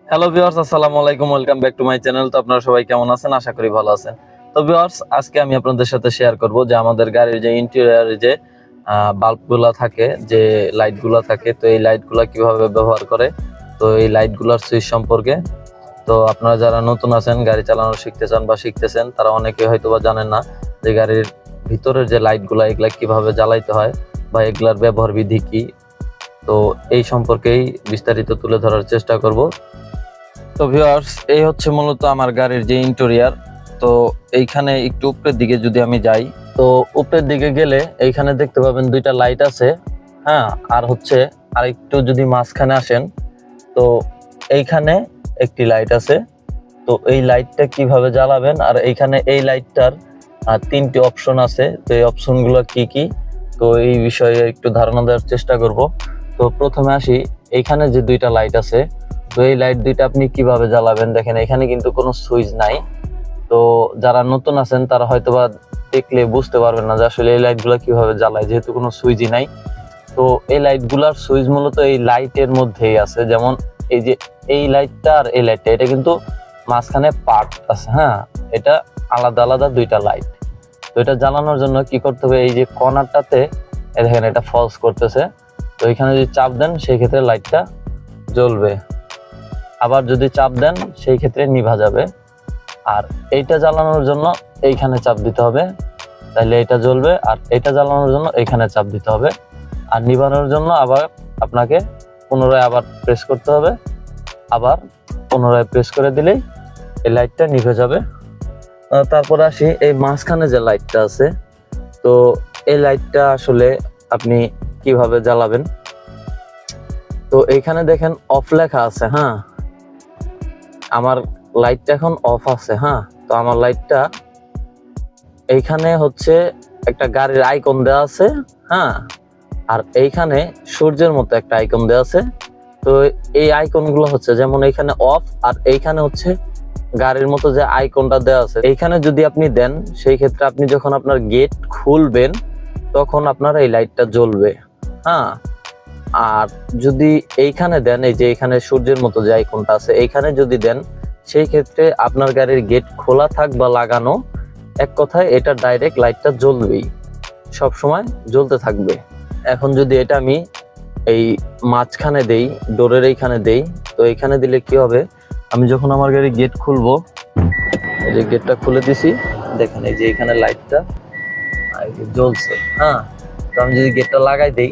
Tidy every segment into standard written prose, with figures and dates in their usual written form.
Hello viewers, আসসালামু আলাইকুম, welcome back to my channel. তো আপনারা সবাই কেমন আছেন? আশা করি ভালো আছেন। তো ভিউয়ার্স, আজকে আমি আপনাদের সাথে শেয়ার করব যে আমাদের গাড়ির যে ইন্টেরিয়রে যে বাল্বগুলো থাকে, যে লাইটগুলো থাকে, তো এই লাইটগুলো কিভাবে ব্যবহার করে, তো এই লাইটগুলোর সুইচ সম্পর্কে। তো আপনারা যারা নতুন আছেন, গাড়ি চালানো শিখতে চান বা শিখতেছেন, তারা অনেকে হয়তো বা জানেন না যে গাড়ির ভিতরের যে লাইটগুলো, এগুলা কিভাবে জ্বালাইতে হয় বা এগুলার ব্যবহার বিধি কি। তো এই সম্পর্কেই বিস্তারিত তুলে ধরার চেষ্টা করব। তো ভিউয়ার্স, এই হচ্ছে মূলত আমার গাড়ির যে ইন্টেরিয়র। তো এইখানে একটু উপরের দিকে যদি আমি যাই, তো উপরের দিকে গেলে এইখানে দেখতে পাবেন দুইটা লাইট আছে। হ্যাঁ, আর হচ্ছে আর একটু যদি মাঝখানে আসেন, তো এইখানে একটি লাইট আছে। তো এই লাইটটা কিভাবে জ্বালাবেন, আর এইখানে এই লাইটটার তিনটি অপশন আছে। তো এই অপশনগুলো কি কি, তো এই বিষয়ে একটু ধারণা দেওয়ার চেষ্টা করব। তো প্রথমে আসি, এইখানে যে দুইটা লাইট আছে, তো এই লাইট দুইটা আপনি কিভাবে জ্বালাবেন। দেখেন, এখানে কিন্তু কোনো সুইচ নাই। তো যারা নতুন আছেন তারা হয়তোবা দেখলে বুঝতে পারবেন না যে আসলে এই লাইটগুলো কিভাবে জ্বালায়, যেহেতু কোনো সুইচই নাই। তো এই লাইটগুলার সুইচ মূলত এই লাইটের মধ্যেই আছে। যেমন এই যে এই লাইটটা আর এই লাইটটা, এটা কিন্তু মাঝখানে পার্ট আছে। হ্যাঁ, এটা আলাদা আলাদা দুইটা লাইট। তো এটা জ্বালানোর জন্য কি করতে হবে, এই যে কর্নারটাতে দেখেন এটা ফলস করতেছে। তো এখানে যদি চাপ দেন সেই ক্ষেত্রে লাইটটা জ্বলবে, আবার যদি চাপ দেন সেই ক্ষেত্রে নিভা যাবে। আর এইটা জ্বালানোর জন্য এইখানে চাপ দিতে হবে, তাহলে এটা জ্বলবে। আর এটা জ্বালানোর জন্য এইখানে চাপ দিতে হবে। আর নিভানোর জন্য আবার আপনাকে পুনরায় আবার প্রেস করতে হবে, আবার পুনরায় প্রেস করে দিলেই এই লাইটটা নিভে যাবে। তারপরে আসি এই মাঝখানে যে লাইটটা আছে, তো এই লাইটটা আসলে আপনি কিভাবে জ্বালাবেন। তো এইখানে দেখেন অফ লেখা আছে। হ্যাঁ, আমার লাইটটা এখন অফ আছে। হ্যাঁ, তো আমার লাইটটা এইখানে হচ্ছে একটা গাড়ির আইকন দেওয়া আছে। হ্যাঁ, আর এইখানে সূর্যের মতো একটা আইকন দেওয়া আছে। তো এই আইকনগুলো হচ্ছে যেমন এইখানে অফ, আর এইখানে হচ্ছে গাড়ির মতো যে আইকনটা দেওয়া আছে। এইখানে যদি আপনি দেন সেই ক্ষেত্রে আপনি যখন আপনার গেট খুলবেন তখন আপনার এই লাইটটা জ্বলবে। হ্যাঁ, আর যদি এইখানে দেন, এই যে এখানে সূর্যের মতো যে আইকনটা আছে, এইখানে যদি দেন সেই ক্ষেত্রে আপনার গাড়ির গেট খোলা থাক বা লাগানো, এক কথায় এটা ডাইরেক্ট লাইটটা জ্বলবেই, সব সময় জ্বলতে থাকবে। এখন যদি এটা আমি এই মাঝখানে দেই, ডোরের এইখানে দেই, তো এইখানে দিলে কি হবে, আমি যখন আমার গাড়ির গেট খুলবো, এই যে গেটটা খুলে দিছি, দেখেন এই যে এখানে লাইটটা জ্বলছে। হ্যাঁ, তো আমি যদি গেটটা লাগাই দেই,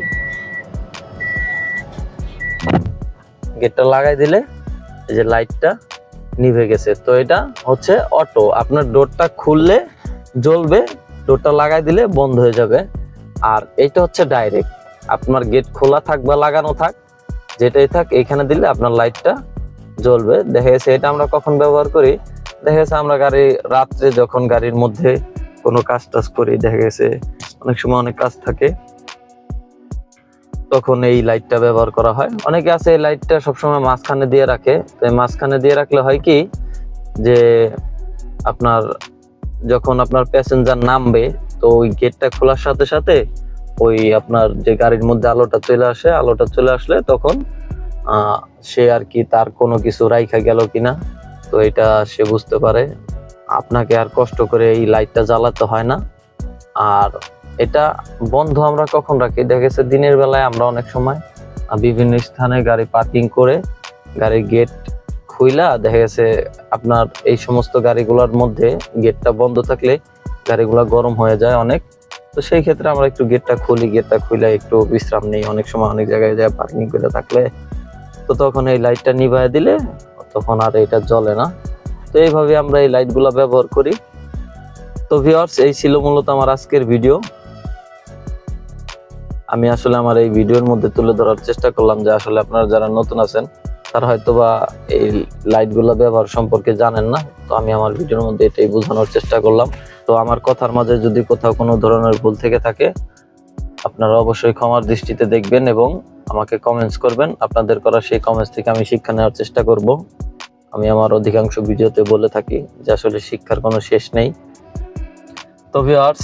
গেটটা লাগাই দিলে এই যে লাইটটা নিভে গেছে। তো এটা হচ্ছে অটো, আপনার ডোরটা খুললে জ্বলবে, ডোরটা লাগাই দিলে বন্ধ হয়ে যাবে। আর এটা হচ্ছে ডাইরেক্ট, আপনার গেট খোলা থাক বা লাগানো থাক, যেটাই থাক, এইখানে দিলে আপনার লাইটটা জ্বলবে। দেখা গেছে এটা আমরা কখন ব্যবহার করি, দেখা গেছে আমরা গাড়ি রাত্রে যখন গাড়ির মধ্যে কোনো কাজ টাজ করি, দেখা গেছে অনেক সময় অনেক কাজ থাকে, তখন এই লাইটটা ব্যবহার করা হয়। অনেকে আছে এই লাইটটা সবসময় মাঝখানে দিয়ে রাখে। তো এই মাঝখানে দিয়ে রাখলে হয় কি, যে আপনার যখন আপনার প্যাসেঞ্জার নামবে, তো ওই গেটটা খোলার সাথে সাথে ওই আপনার যে গাড়ির মধ্যে আলোটা চলে আসে, আলোটা চলে আসলে তখন সে আর কি তার কোনো কিছু রাইখা গেল কিনা, তো এটা সে বুঝতে পারে। আপনাকে আর কষ্ট করে এই লাইটটা জ্বালাতে হয় না। আর এটা বন্ধ আমরা কখন রাখি, দেখা গেছে দিনের বেলায় আমরা অনেক সময় বিভিন্ন স্থানে গাড়ি পার্কিং করে গাড়ির গেট খুইলা, দেখা গেছে আপনার এই সমস্ত গাড়িগুলোর মধ্যে গেটটা বন্ধ থাকলে গাড়িগুলা গরম হয়ে যায় অনেক। তো সেই ক্ষেত্রে আমরা একটু গেটটা খুলি, গেটটা খুলে একটু বিশ্রাম নেই। অনেক সময় অনেক জায়গায় যায় পার্কিং করে থাকলে, তো তখন এই লাইটটা নিভায় দিলে তখন আর এটা জ্বলে না। তো এইভাবে আমরা এই লাইটগুলা ব্যবহার করি। তো ভিউয়ার্স, এই ছিল মূলত আমার আজকের ভিডিও। আমি আসলে আমার এই ভিডিওর মধ্যে তুলে ধরার চেষ্টা করলাম যে আসলে আপনারা যারা নতুন আছেন তারা হয়তোবা এই লাইটগুলো ব্যবহার সম্পর্কে জানেন না। তো আমি আমার ভিডিওর মধ্যে এটাই বোঝানোর চেষ্টা করলাম। তো আমার কথার মাঝে যদি কোথাও কোনো ধরনের ভুল থেকে থাকে, আপনারা অবশ্যই ক্ষমার দৃষ্টিতে দেখবেন এবং আমাকে কমেন্টস করবেন। আপনাদের করা সেই কমেন্টস থেকে আমি শিক্ষা নেওয়ার চেষ্টা করব। আমি আমার অধিকাংশ ভিডিওতে বলে থাকি যে আসলে শিক্ষার কোনো শেষ নেই। তো ভিউয়ার্স,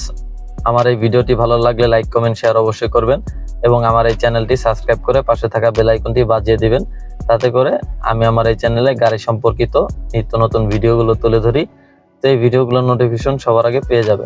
আমার এই ভিডিওটি ভালো লাগলে লাইক, কমেন্ট, শেয়ার অবশ্যই করবেন এবং আমার এই চ্যানেলটি সাবস্ক্রাইব করে পাশে থাকা বেল আইকনটি বাজিয়ে দিবেন, তাতে করে আমি আমার এই চ্যানেলে গাড়ি সম্পর্কিত নিত্য নতুন ভিডিওগুলো তুলে ধরি। তো এই ভিডিওগুলোর নোটিফিকেশন সবার আগে পেয়ে যাবে।